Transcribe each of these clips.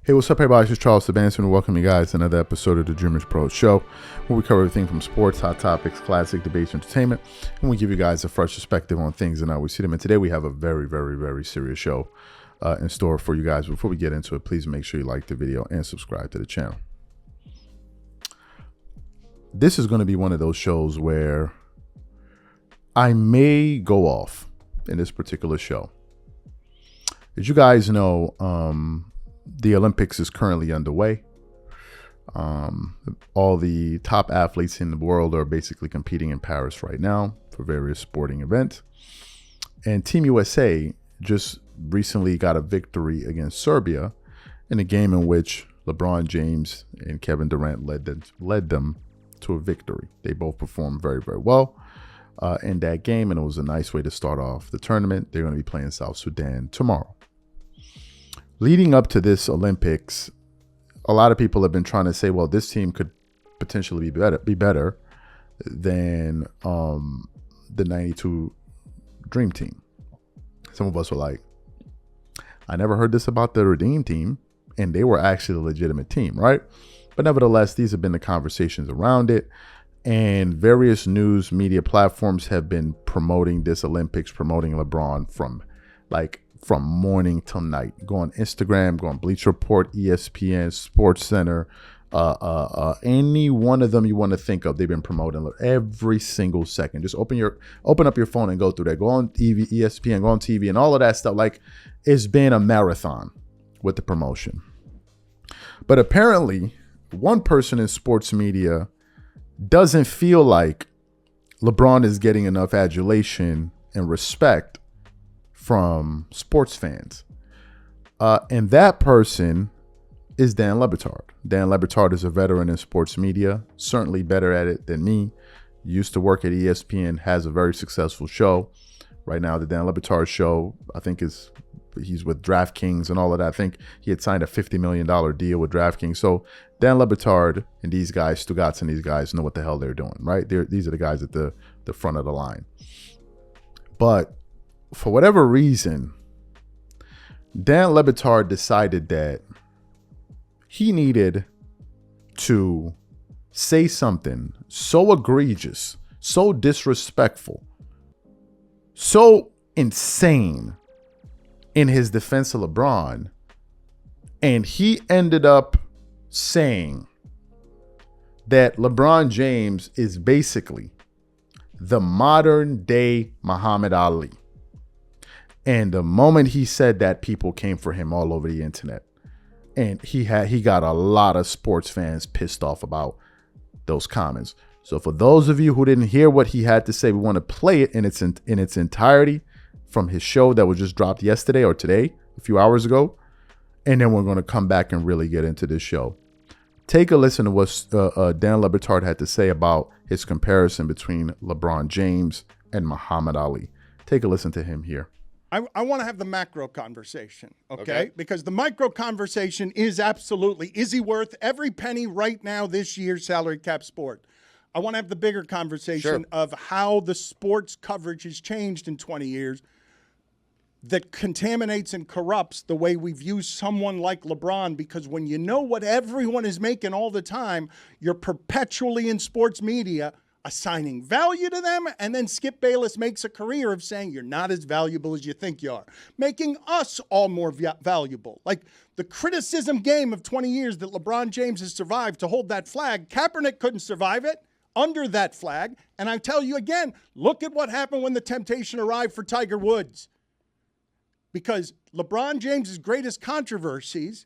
Hey, what's up, everybody? This is Charles Sebastian, and welcome you guys to another episode of the DREAMERSPRO show, where we cover everything from sports, hot topics, classic debates, entertainment, and we give you guys a fresh perspective on things and how we see them. And today we have a very, very, very serious show in store for you guys. Before we get into it, please make sure you like the video and subscribe to the channel. This is going to be one of those shows where I may go off in this particular show. As you guys know, the Olympics is currently underway. All the top athletes in the world are basically competing in Paris right now for various sporting events. And Team USA just recently got a victory against Serbia in a game in which LeBron James and Kevin Durant led them to a victory. They both performed very, very well in that game, and it was a nice way to start off the tournament. They're going to be playing South Sudan tomorrow. Leading up to this Olympics, a lot of people have been trying to say, well, this team could potentially be better than the 92 Dream Team. Some of us were like, I never heard this about the Redeem Team, and they were actually a legitimate team, right? But nevertheless, these have been the conversations around it, and various news media platforms have been promoting this Olympics, promoting LeBron from morning till night. Go on Instagram, go on Bleacher Report, ESPN, Sports Center, any one of them you want to think of, they've been promoting every single second. Just open up your phone and go through that. Go on TV, ESPN, go on TV, and all of that stuff. Like, it's been a marathon with the promotion. But apparently, one person in sports media doesn't feel like LeBron is getting enough adulation and respect from sports fans. And that person is Dan Lebron. Dan Lebron is a veteran in sports media, certainly better at it than me. Used to work at ESPN, has a very successful show. Right now, the Dan Lebron show, I think he's with DraftKings and all of that. I think he had signed a $50 million deal with DraftKings. So Dan Lebron and these guys, Stugotz and these guys know what the hell they're doing, right? These are the guys at the front of the line. But for whatever reason, Dan Lebron decided that he needed to say something so egregious, so disrespectful, so insane in his defense of LeBron. And he ended up saying that LeBron James is basically the modern day Muhammad Ali. And the moment he said that, people came for him all over the internet. And he got a lot of sports fans pissed off about those comments. So for those of you who didn't hear what he had to say, we want to play it in its entirety from his show that was just dropped yesterday or today, a few hours ago. And then we're going to come back and really get into this show. Take a listen to what Dan Lebron had to say about his comparison between LeBron James and Muhammad Ali. Take a listen to him here. I want to have the macro conversation, okay? Because the micro conversation is absolutely, is he worth every penny right now this year's salary cap sport? I want to have the bigger conversation of how the sports coverage has changed in 20 years that contaminates and corrupts the way we view someone like LeBron, because when you know what everyone is making all the time, you're perpetually in sports media assigning value to them, and then Skip Bayless makes a career of saying you're not as valuable as you think you are, making us all more valuable. Like the criticism game of 20 years that LeBron James has survived to hold that flag, Kaepernick couldn't survive it under that flag. And I tell you again, look at what happened when the temptation arrived for Tiger Woods. Because LeBron James's greatest controversies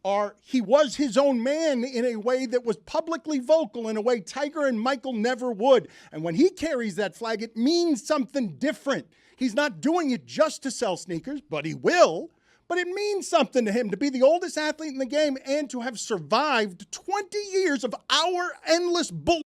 are he was his own man in a way that was publicly vocal in a way Tiger and Michael never would. And when he carries that flag, it means something different. He's not doing it just to sell sneakers, but he will. But it means something to him to be the oldest athlete in the game and to have survived 20 years of our endless bull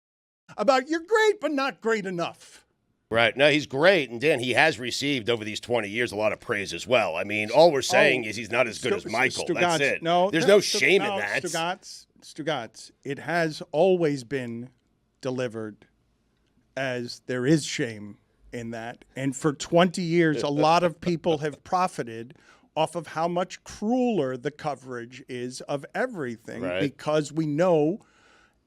about you're great, but not great enough. Right. No, he's great. And Dan, he has received over these 20 years a lot of praise as well. I mean, all we're saying is he's not as good as Michael. That's it. There's no shame in that. Stugotz, it has always been delivered as there is shame in that. And for 20 years, a lot of people have profited off of how much crueler the coverage is of everything, right, because we know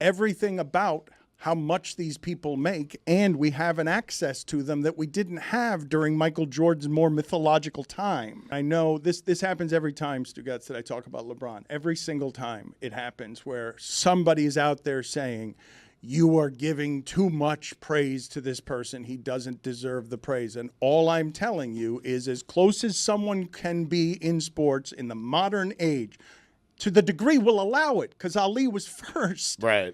everything about how much these people make, and we have an access to them that we didn't have during Michael Jordan's more mythological time. I know this happens every time, Stugotz, that I talk about LeBron. Every single time it happens where somebody is out there saying, you are giving too much praise to this person. He doesn't deserve the praise. And all I'm telling you is, as close as someone can be in sports in the modern age, to the degree we'll allow it, because Ali was first. Right.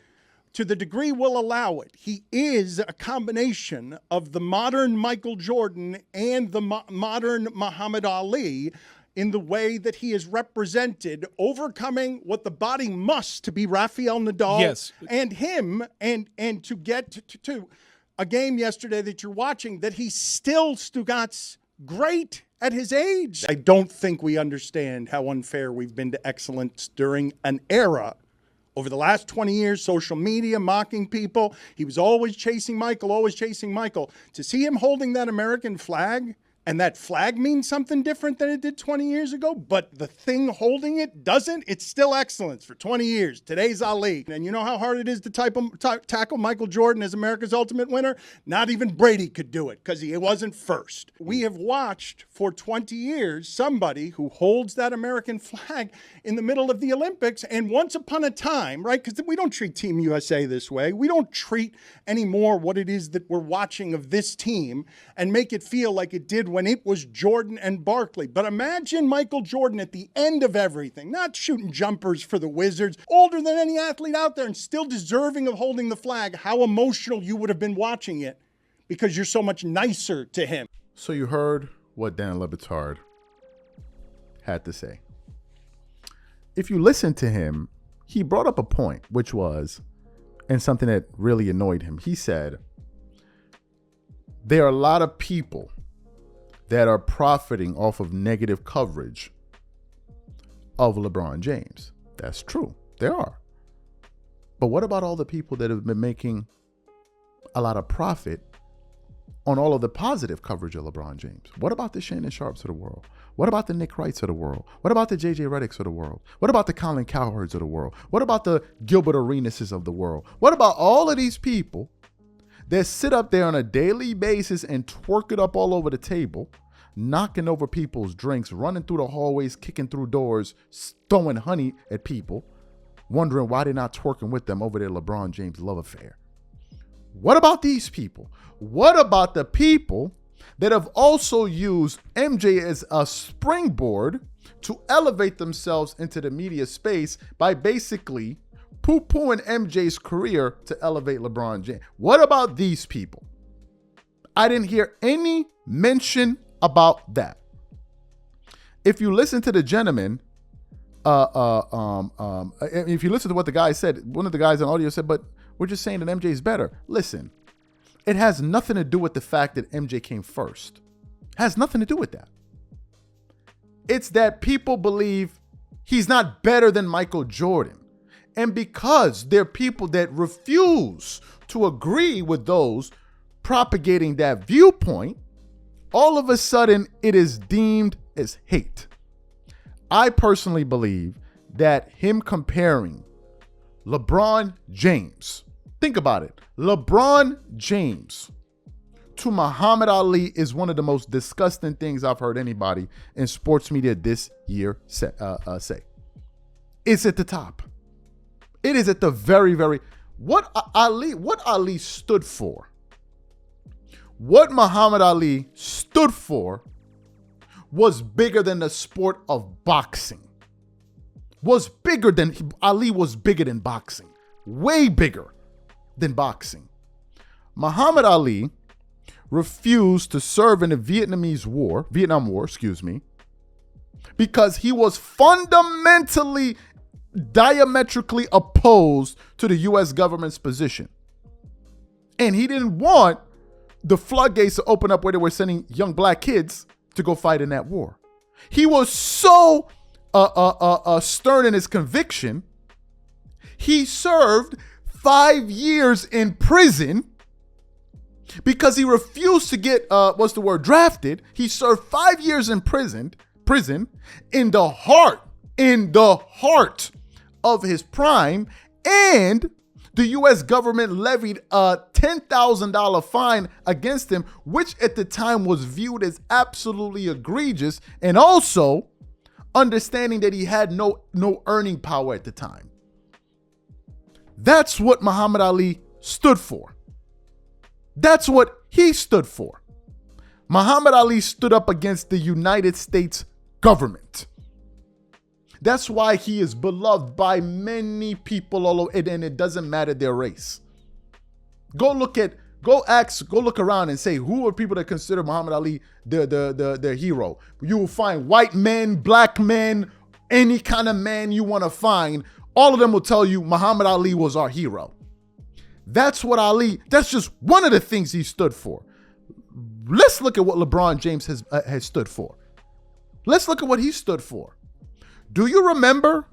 To the degree we'll allow it, he is a combination of the modern Michael Jordan and the modern Muhammad Ali in the way that he is represented, overcoming what the body must to be Rafael Nadal, yes, and him, and to get to a game yesterday that you're watching that he's still, Stugotz, great at his age. I don't think we understand how unfair we've been to excellence during an era. Over the last 20 years, social media, mocking people. He was always chasing Michael, always chasing Michael. To see him holding that American flag, and that flag means something different than it did 20 years ago, but the thing holding it doesn't, it's still excellence for 20 years. Today's Ali. And you know how hard it is to tackle Michael Jordan as America's ultimate winner? Not even Brady could do it because he wasn't first. We have watched for 20 years somebody who holds that American flag in the middle of the Olympics, and once upon a time, right, because we don't treat Team USA this way. We don't treat anymore what it is that we're watching of this team and make it feel like it did when it was Jordan and Barkley. But imagine Michael Jordan at the end of everything, not shooting jumpers for the Wizards, older than any athlete out there and still deserving of holding the flag. How emotional you would have been watching it because you're so much nicer to him. So you heard what Dan Batard had to say. If you listen to him, he brought up a point, which was, and something that really annoyed him. He said, there are a lot of people that are profiting off of negative coverage of LeBron James. That's true. There are. But what about all the people that have been making a lot of profit on all of the positive coverage of LeBron James? What about the Shannon Sharps of the world? What about the Nick Wrights of the world? What about the JJ Redicks of the world? What about the Colin Cowherds of the world? What about the Gilbert Arenases of the world? What about all of these people that sit up there on a daily basis and twerk it up all over the table, knocking over people's drinks, running through the hallways, kicking through doors, throwing honey at people, wondering why they're not twerking with them over their LeBron James love affair? What about these people? What about the people that have also used MJ as a springboard to elevate themselves into the media space by basically poo-pooing MJ's career to elevate LeBron James? What about these people? I didn't hear any mention about that. If you listen to the gentleman, if you listen to what the guy said, one of the guys on audio said, but we're just saying that MJ is better. Listen, it has nothing to do with the fact that MJ came first. It has nothing to do with that. It's that people believe he's not better than Michael Jordan. And because there are people that refuse to agree with those propagating that viewpoint, all of a sudden it is deemed as hate. I personally believe that him comparing LeBron James, think about it, LeBron James to Muhammad Ali is one of the most disgusting things I've heard anybody in sports media this year say. It's at the top. It is at the very, what Ali stood for, what Muhammad Ali stood for was bigger than the sport of boxing. Ali was bigger than boxing. Way bigger than boxing. Muhammad Ali refused to serve in the Vietnam War, because he was fundamentally, diametrically opposed to the U.S. government's position. And he didn't want the floodgates to open up where they were sending young black kids to go fight in that war. He was so stern in his conviction, he served 5 years in prison because he refused to get, drafted. He served 5 years in prison prison in the heart of his prime, and the U.S. government levied a $10,000 fine against him, which at the time was viewed as absolutely egregious, and also understanding that he had no earning power at the time. That's what Muhammad Ali stood for. That's what he stood for. Muhammad Ali stood up against the United States government. That's why he is beloved by many people all over, and it doesn't matter their race. Go look around and say, who are people that consider Muhammad Ali their hero? You will find white men, black men, any kind of man you want to find. All of them will tell you Muhammad Ali was our hero. That's just one of the things he stood for. Let's look at what LeBron James has stood for. Let's look at what he stood for. Do you remember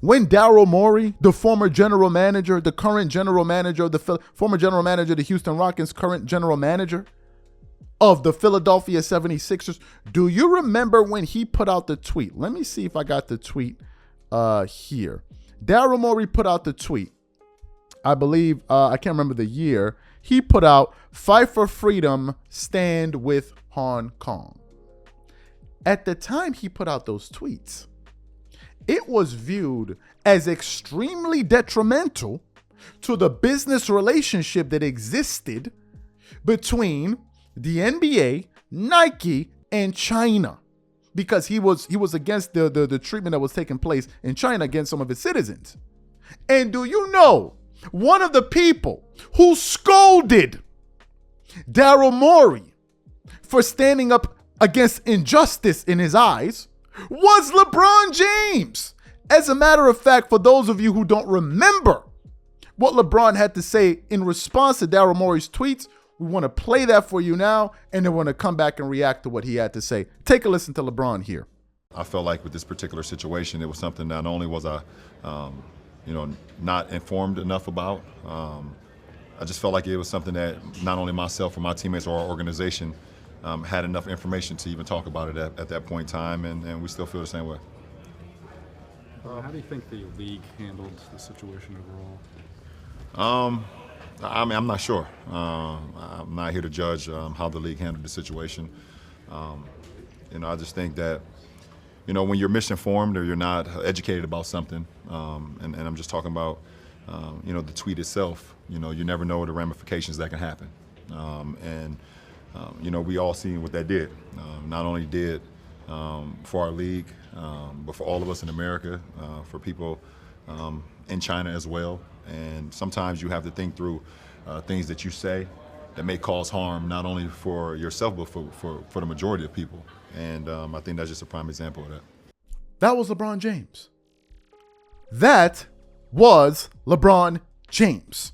when Daryl Morey, the former general manager, the current general manager, former general manager of the Houston Rockets, current general manager of the Philadelphia 76ers, do you remember when he put out the tweet? Let me see if I got the tweet here. Daryl Morey put out the tweet. I believe, I can't remember the year. He put out, "Fight for freedom, stand with Hong Kong." At the time he put out those tweets, it was viewed as extremely detrimental to the business relationship that existed between the NBA, Nike, and China, because he was against the treatment that was taking place in China against some of its citizens. And do you know, one of the people who scolded Daryl Morey for standing up against injustice in his eyes was LeBron James. As a matter of fact, for those of you who don't remember what LeBron had to say in response to Daryl Morey's tweets, we want to play that for you now, and then we're going to come back and react to what he had to say. Take a listen to LeBron here. I felt like with this particular situation, it was something not only was I, not informed enough about, I just felt like it was something that not only myself or my teammates or our organization had enough information to even talk about it at that point in time, and we still feel the same way. How do you think the league handled the situation overall? I mean, I'm not sure. I'm not here to judge how the league handled the situation. I just think that, when you're misinformed or you're not educated about something, and I'm just talking about, the tweet itself, you never know the ramifications that can happen. We all seen what that did. Not only did for our league, but for all of us in America, for people in China as well. And sometimes you have to think through things that you say that may cause harm, not only for yourself, but for the majority of people. And I think that's just a prime example of that. That was LeBron James. That was LeBron James.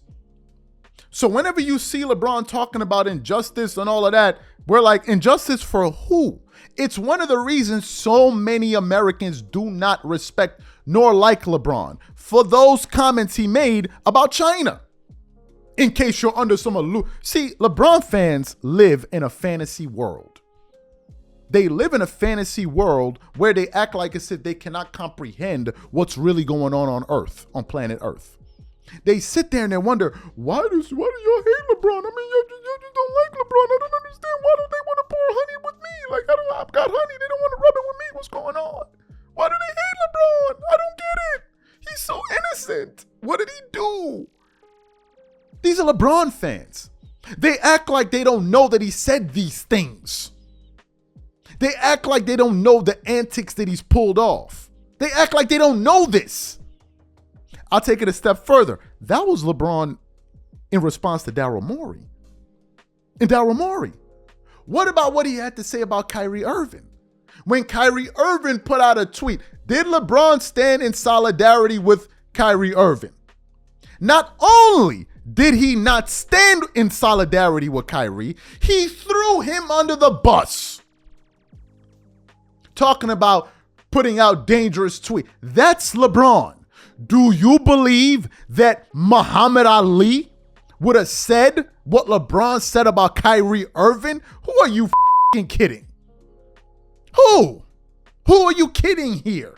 So whenever you see LeBron talking about injustice and all of that, we're like, injustice for who? It's one of the reasons so many Americans do not respect nor like LeBron, for those comments he made about China. In case you're under some see, LeBron fans live in a fantasy world. They live in a fantasy world where they act like as if they cannot comprehend what's really going on Earth, on planet Earth. They sit there and they wonder, why do y'all hate LeBron? I mean, you just don't like LeBron. I don't understand. Why don't they want to pour honey with me? Like, I've got honey. They don't want to rub it with me. What's going on? Why do they hate LeBron? I don't get it. He's so innocent. What did he do? These are LeBron fans. They act like they don't know that he said these things. They act like they don't know the antics that he's pulled off. They act like they don't know this. I'll take it a step further. That was LeBron in response to Daryl Morey. And Daryl Morey, what about what he had to say about Kyrie Irving? When Kyrie Irving put out a tweet, did LeBron stand in solidarity with Kyrie Irving? Not only did he not stand in solidarity with Kyrie, he threw him under the bus. Talking about putting out dangerous tweets. That's LeBron. Do you believe that Muhammad Ali would have said what LeBron said about Kyrie Irving? Who are you f***ing kidding? Who? Who are you kidding here?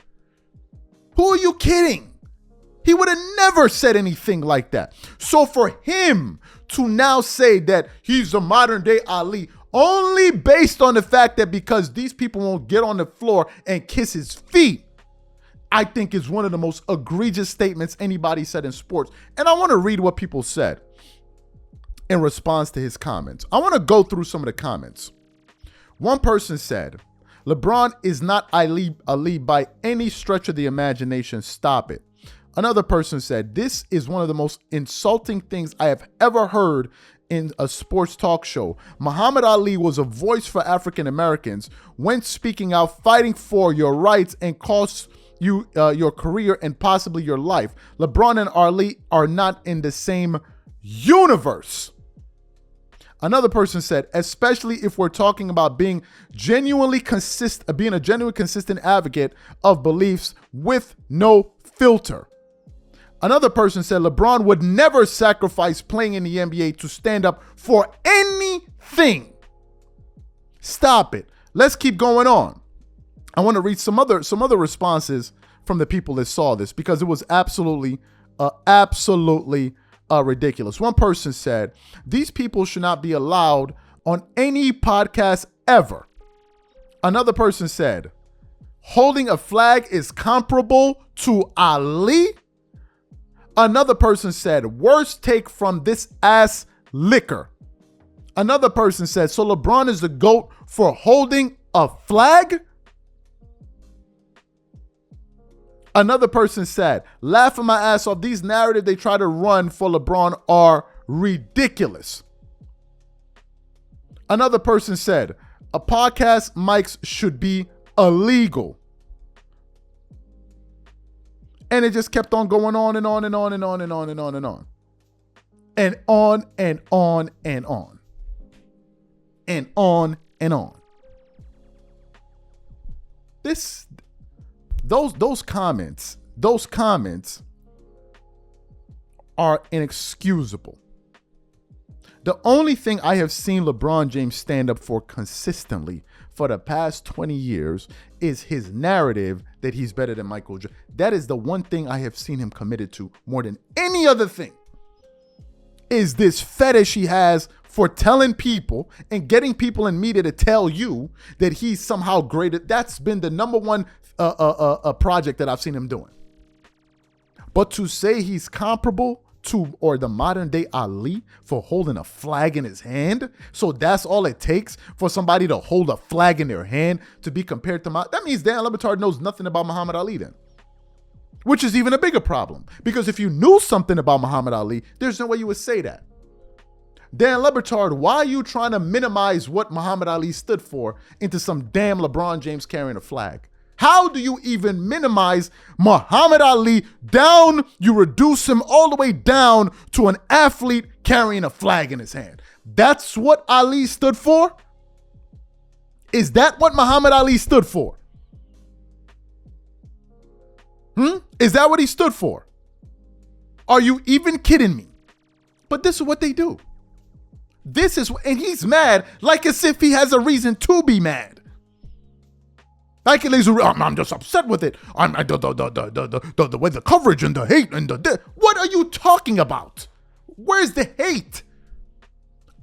Who are you kidding? He would have never said anything like that. So for him to now say that he's the modern day Ali, only based on the fact that because these people won't get on the floor and kiss his feet, I think is one of the most egregious statements anybody said in sports. And I want to read what people said in response to his comments. I want to go through some of the comments. One person said, LeBron is not Ali by any stretch of the imagination. Stop it. Another person said, this is one of the most insulting things I have ever heard in a sports talk show. Muhammad Ali was a voice for African Americans when speaking out, fighting for your rights and cost you your career and possibly your life. LeBron and Ali are not in the same universe. Another person said, especially if we're talking about being a genuine consistent advocate of beliefs with no filter. Another person said LeBron would never sacrifice playing in the NBA to stand up for anything. Stop it. Let's keep going on. I want to read some other responses from the people that saw this because it was absolutely ridiculous. One person said, these people should not be allowed on any podcast ever. Another person said, holding a flag is comparable to Ali. Another person said, worst take from this ass liquor. Another person said, so LeBron is the GOAT for holding a flag? Another person said, laughing my ass off, these narratives they try to run for LeBron are ridiculous. Another person said, a podcast mics should be illegal. And it just kept on going on and on and on and on and on and on and on. And on and on and on. And on and on. Those comments are inexcusable. The only thing I have seen LeBron James stand up for consistently for the past 20 years is his narrative that he's better than Michael Jordan. That is the one thing I have seen him committed to more than any other thing, is this fetish he has for telling people and getting people in media to tell you that he's somehow greater. That's been the number one project that I've seen him doing. But to say he's comparable to or the modern day Ali for holding a flag in his hand, so that's all it takes for somebody to hold a flag in their hand to be compared to that means Dan Lebron knows nothing about Muhammad Ali then, which is even a bigger problem, because if you knew something about Muhammad Ali, there's no way you would say that. Dan Lebron, why are you trying to minimize what Muhammad Ali stood for into some damn LeBron James carrying a flag? How do you even minimize Muhammad Ali down? You reduce him all the way down to an athlete carrying a flag in his hand. That's what Ali stood for? Is that what Muhammad Ali stood for? Is that what he stood for? Are you even kidding me? But this is what they do. And he's mad like as if he has a reason to be mad. Like I'm just upset with it. The way the coverage and the hate and what are you talking about? Where's the hate?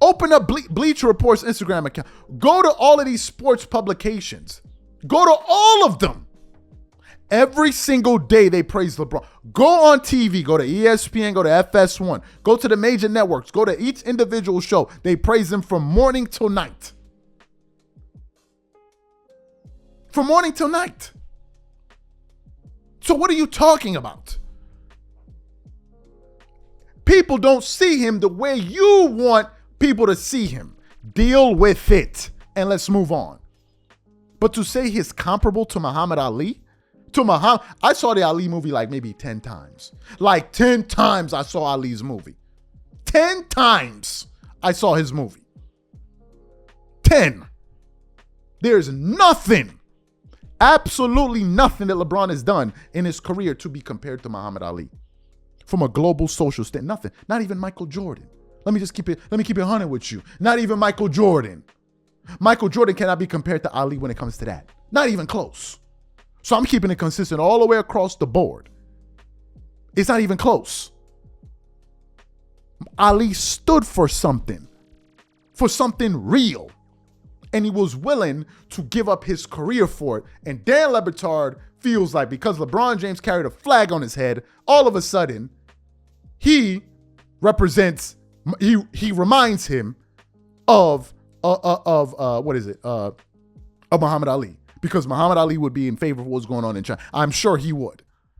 Open up Bleacher Report's Instagram account. Go to all of these sports publications. Go to all of them. Every single day they praise LeBron. Go on TV, go to ESPN, go to FS1, go to the major networks, go to each individual show. They praise him from morning till night. From morning till night. So what are you talking about? People don't see him the way you want people to see him. Deal with it and let's move on. But to say he's comparable to Muhammad Ali, I saw the Ali movie like maybe 10 times. Like 10 times I saw Ali's movie. 10 times I saw his movie. 10. There's nothing, absolutely nothing that LeBron has done in his career to be compared to Muhammad Ali. From a global social stand, nothing. Not even Michael Jordan. Let me keep it 100 with you. Not even Michael Jordan. Michael Jordan cannot be compared to Ali when it comes to that. Not even close. So I'm keeping it consistent all the way across the board. It's not even close. Ali stood for something real. And he was willing to give up his career for it. And Dan Le Batard feels like because LeBron James carried a flag on his head, all of a sudden, he represents, he reminds him of Muhammad Ali. Because Muhammad Ali would be in favor of what's going on in China. I'm sure he would.